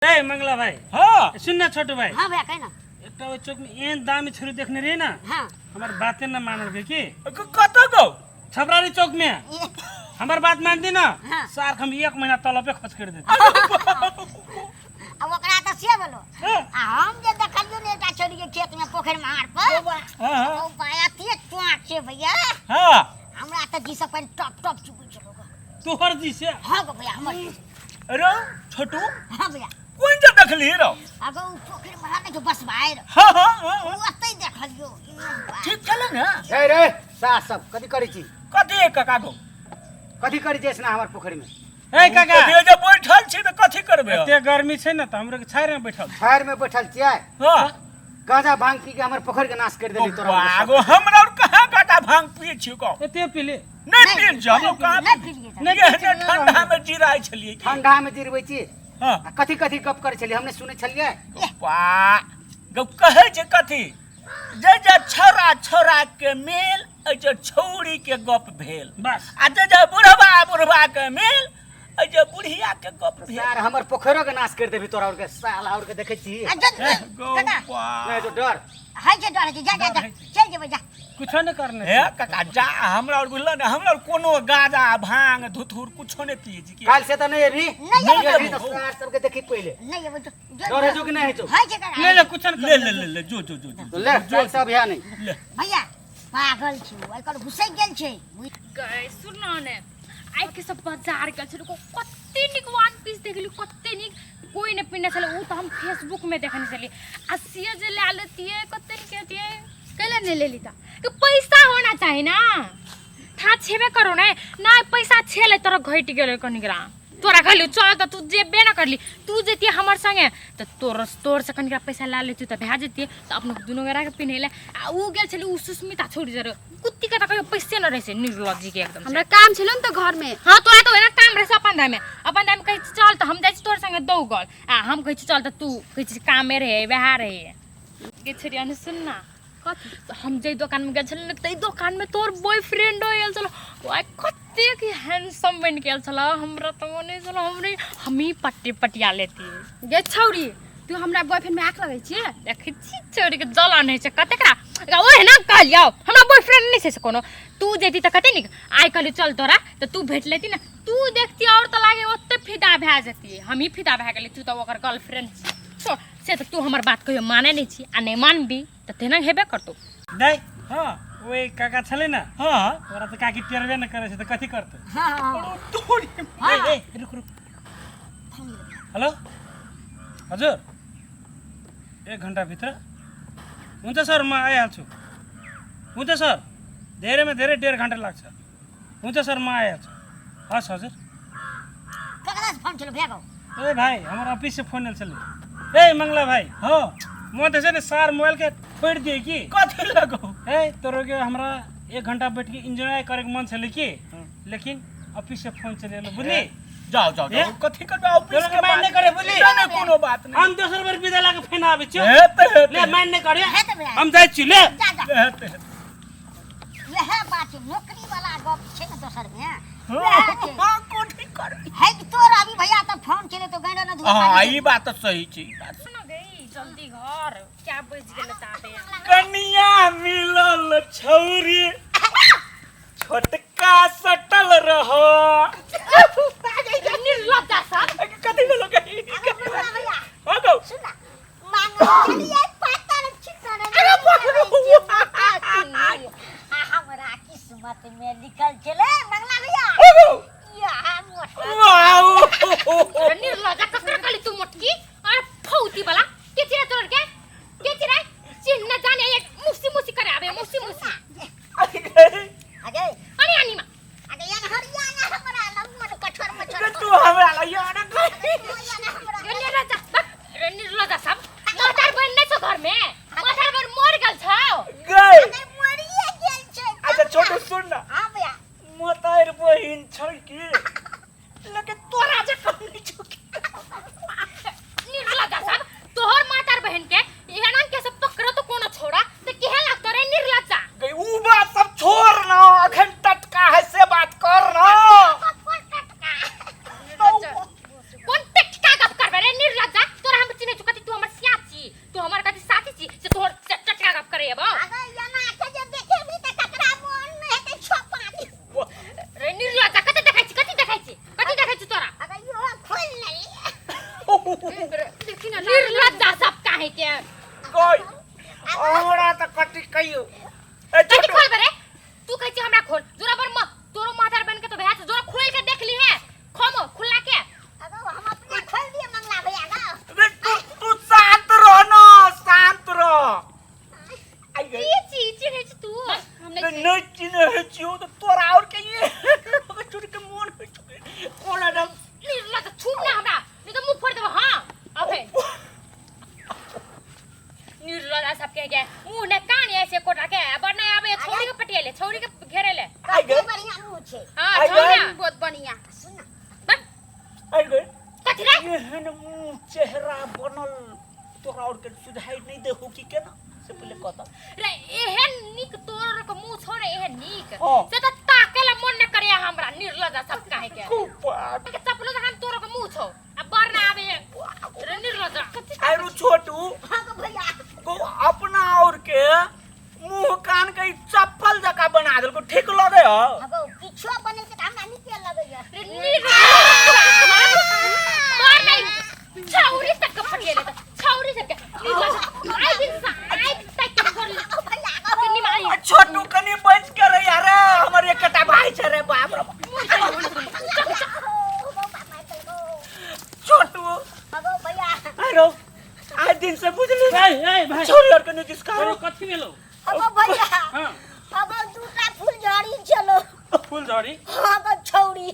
ए मंगला भाई हाँ सुनना छोटू भाई हाँ भैया कहना एक वो चौक में एन दामी छोरी देखने रही ना हाँ हमार बातें ना मान रहे की कत गो छपरारी चौक में हमार बात मान दी ना हाँ। सार हम 1 महीना तलब पे खर्च कर देते अब ओकरा त से बोलो आ हम जे देखलियो ने एकटा छोरी के खेत में पोखर में हार पर हाँ ओ पाया ते चोट से भैया हाँ हमरा त जी सब टप टप चुबुल चलो तोहर जी से हां गो भैया हमर अरे छोटू हां भैया कौन जा देखली रो अगो पोखर में हार के बस बाहर हाँ हाँ ओतै देखलियो ठीक चले ना ए रे सास सब कथी करै छी कथी काका गो कथी करै जेस ना हमर पोखरी में ए काका कथी जे बैठल छी त कथी करबे एते गर्मी छै ना त हमरे के छायर में बैठल छायर में बैठल छियै हां गांजा भांग पी के हमर पोखर के नाश कर देली तोरा आगो हमरा और कहां काका भांग पिए छी को एते पीले नहीं पिए छी हम कहां नहीं पिलिए नहीं ठंडा में जिराय छलिए ठंडा में जिरबै छी हां कथी कथी गप करै छली हमने सुनै छलिए वाह गो कहे जे कथी जे जे छोरा के मेल ए जे छौरी के गप भेल बस आ जे बुढ़वा के मेल ए जे बुढ़िया के गप भेल यार हमर पोखरो के नाश कर देबी तोरा और के साला और के देखै छी गो नहीं तो डर हाय जे डर जा जा जा चल जेबै जा कुछ नहीं करने हे काका जा हमरा और बुझल ना हमरा और कोनो गाजा भांग धुथुर कुछो नहीं पिए छी काल से त नहीं अभी नहीं अभी तो सार सब के देखी पहले नहीं जेबै डर है जो कि नहीं जो हाय जे करा ले ले कुछ नहीं ले जो तो ले चल सब यहाँ नहीं ले भैया पागल छी ओइ कर घुसै गेल छै गए सुन ने आइ के सब बाजार गेल छल को कत्ते निक वन पीस देखली कत्ते निक कोई ने पिन्ने छल उ त हम फेसबुक में देखने छली आ सिए जे ले लेतिए कत्ते निक केतिए कैला ने ले लीता कि पैसा होना चाहिए ना था छेबे करो ने ना पैसा छेले तोरा घट गेल कनिकरा तोरा कहलु चल त तू जेबे न करली तू जेती हमर संगे त तोर से कनिकरा पैसा ला लेती त भा जेती त अपन दुनो गरा के पिन्हेले आ उ गेल छली उ सुस्मिता छोड़ी जरे कुत्ती का त कहियो पैसे न रहै छै निर्लज्जी के एकदम हमरा काम छलो न त घर में हां तोरा तो ना काम रहै अपन दाम कहि चल त हम जाई छी तोर संगे दौ गल आ हम कहि छी चल त तू कहि छी काम में रहे वहा रहे के छरिया ने सुन ना कथि हम जे दुकान में गेल छल न तई दुकान में तोर बॉयफ्रेंड होयल छल ओए कत्ते की हैंडसम बन गेल छल हमरा त मने छल हमरे हमी पटिया लेती गे छौरी तू हमरा बॉयफ्रेंड में आंख लगै छी देखै छी छोरी के जला नै छै कते करा ओए ना कहलियौ हमरा बॉयफ्रेंड नै छै से कोनो तू जेती त कते निक आइ कहली चल तोरा त तू भेट लेती ना तू देखती और त लागे ओते फिदा भा जती हम ही फिदा भा गेली तू त ओकर गर्लफ्रेंड छी से त तू हमर बात कहियो माने नै छी आ नै मानबी त तेना हेबे करतो नहीं हां ओए काका छले ना हां ओरा त काकी टेरबे न करे छै त कथि करते हां तोरी ए रुक हेलो हजुर 1 घंटा भित्र हुन्छ सर म आइहाल्छु हुन्छ सर धेरै में धेरै 1.5 घंटा लाग्छ हुन्छ सर म आइहाल्छु हस् हजुर ककरा से फोन चलो भैया गो ए भाई हमारा ऑफिस से फोन चले ए मंगला भाई हां म त से सार मोबाइल के फोड़ दिए की कथी लगो ए तोरो के हमरा 1 घंटा बैठ के एंजॉय करे के मन छले की लेकिन ऑफिस से फोन चले बुझली जाओ कथी करबे ऑफिस के मान्य करे बुझली नहीं कोनो बात नहीं हम दोसर बार विदा लाके फेन आबै छी हेते ले मान्य करे हेते भैया हम जाय छी ले जा जा हेते यह बात है नौकरी वाला गप छै न दोसर में हां कोठी कर है कि तोर अभी भैया त फोन चले तो गैंडा न धुआ हां ई बात तो सही छी सुन गई जल्दी घर क्या बज गेल ताबे कनिया मिलल छौरी छोटका सटल रहो निर्लज्जा सब कथी बोलो गई भैया हां गो सुन ना मांगो चलिए पातर छिकन अरे हमरा किस्मत में लिखल चले मंगला भैया या वाओ निर्लज्जा कसम खाली तू मोटकी और फौती वाला के चिरा तोर के चिरा चिन्ह जाने एक मुसी करे आबे मुसी आगे अरे अनिमा आगे यान हरियाणा हमरा लम्बन कठोर मछर तू हमरा लइया ना हमरा निर्लज्जा देखी ना निर्लज्जा सब काहे के कोई हमरा त कटी कहियो ए कति छोटू खोल बरे तू कहै छी हमरा खोल जोरा पर तोरो माथार बन के तो भैया जोरा खोल के देख ली है खोमो खुला के अगो हम अपने खोल दिए मंगला भैया का अरे तू शांत रह ना शांत रह आई गई ये चीज है तू हमने नहीं चिन्ह है चियो तो तोरा और के ये चोरी के मन पे चुके कोला दम निर्लज्जा छूट ना हमरा नहीं तो मुंह फोड़ देबो हां अबे निर्लज्जा सब कह गए मुंह ने कान ऐसे कोटा के बरना आबे छोड़ी के पटिएले छोड़ी के घेरेले आई गई बढ़िया मुंह छे हां आई छोड़ा गई। बहुत बढ़िया बस आई गई कथि रे ये है ना मुंह चेहरा बनल तोरा और के सुधाई नहीं दे हो की के ना से पहले कहता रे एहन निक तोर के मुंह छोड़े एहन निक हाँ। से तो ताकेला मन न करे हमरा निर्लज्जा सब काहे के कुपाट के चपलो हम तोर के मुंह छो अब बरना आबे रे निर्लज्जा आरो छोटू अगो भैया को अपना और के मुंह कान के चप्पल जका बना देल को ठीक लगे हो अगो किछो बने से हमरा निके लगैया रे निर्लज्जा मार नहीं छौरी तक के पटिएले त छौरी सब के निर्लज्जा आई दिन सा आई तक के कर ले ओ भैया अगो किन्नी मारी छोटू कनी बच के रे यार हमर एकटा भाई छे रे बाप रे छोटू अगो भैया आरो आज दिन से बुझली ए भाई छोरी और कनी किसका अरे कथि भेलो अगो भैया हां अगो दूटा फूल झाड़ी चलो फूल झड़ी अगो छौरी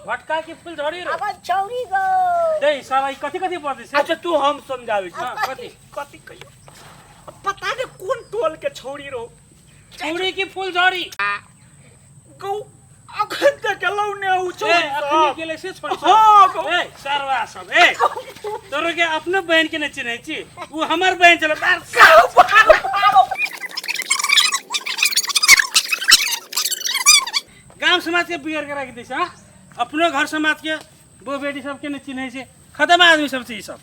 भटका के फूल झड़ी रो अगो छौरी गो दे साला कथि कथि पड़दै छै अच्छा तू हम समझावे छी हां कथि कथी कहियो पता नहीं कौन टोल के छौरी रो छौरी की फूल झड़ी गौ अखन तक लौ ने उ ए अपने के लिए से छोड़ हाँ, गौ। ए सरवा सब ए तोरो के अपने बहन के न चिन्है छी वो हमर बहन चलो बार गांव समाज के बिगड़ के रख दै छै हां अपनो घर समाज के बो बेटी सब के न चिन्है छै खत्म आदमी सब छै ई सब